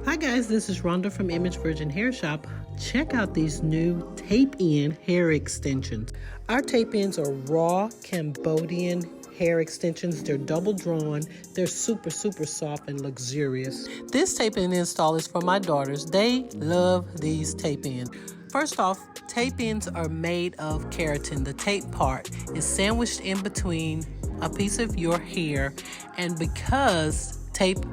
Hi guys, this is Rhonda from Image Virgin Hair Shop. Check out these new tape-in hair extensions. Our tape-ins are raw Cambodian hair extensions. They're double drawn. They're super soft and luxurious. This tape-in install is for my daughters. They love these tape-ins. First off, tape-ins are made of keratin. The tape part is sandwiched in between a piece of your hair, and because tape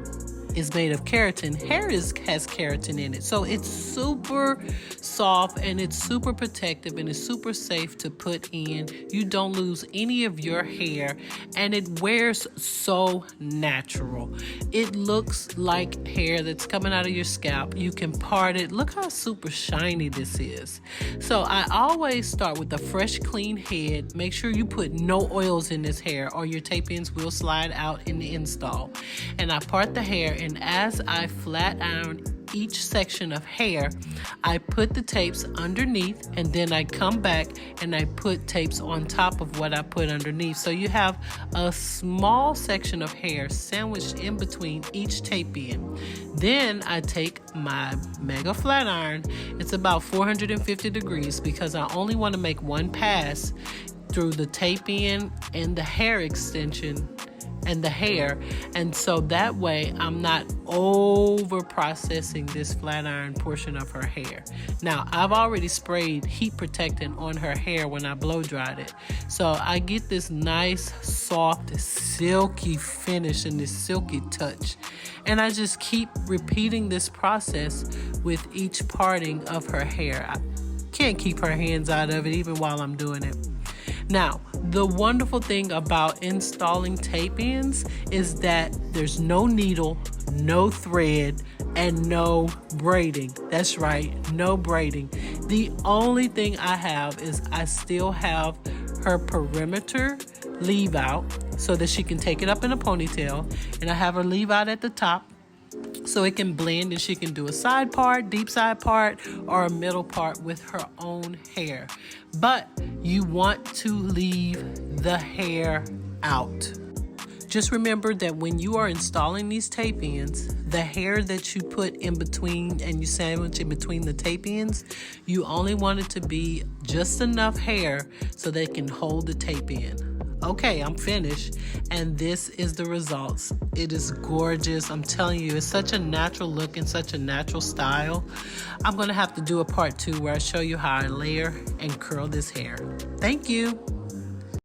is made of keratin, hair has keratin in it, so it's super soft and it's super protective and it's super safe to put in. You don't lose any of your hair, and it wears so natural. It looks like hair that's coming out of your scalp. You can part it. Look how super shiny this is. So I always start with a fresh clean head. Make sure you put no oils in this hair or your tape-ins will slide out in the install. And I part the hair, and as I flat iron each section of hair, I put the tapes underneath, and then I come back and I put tapes on top of what I put underneath. So you have a small section of hair sandwiched in between each tape in. Then I take my mega flat iron. It's about 450 degrees because I only want to make one pass through the tape in and the hair extension and the hair, and so that way I'm not over processing this flat iron portion of her hair. Now I've already sprayed heat protectant on her hair when I blow dried it, so I get this nice soft silky finish and this silky touch, and I just keep repeating this process with each parting of her hair. I can't keep her hands out of it even while I'm doing it. Now, the wonderful thing about installing tape-ins is that there's no needle, no thread, and no braiding. That's right, no braiding. The only thing I have is I still have her perimeter leave out so that she can take it up in a ponytail, and I have her leave out at the top so it can blend and she can do a side part, deep side part, or a middle part with her own hair. But you want to leave the hair out. Just remember that when you are installing these tape-ins, the hair that you put in between and you sandwich in between the tape-ins, you only want it to be just enough hair so they can hold the tape in. Okay, I'm finished, and this is the results. It is gorgeous. I'm telling you, it's such a natural look and such a natural style. I'm gonna have to do a part 2 where I show you how I layer and curl this hair. Thank you.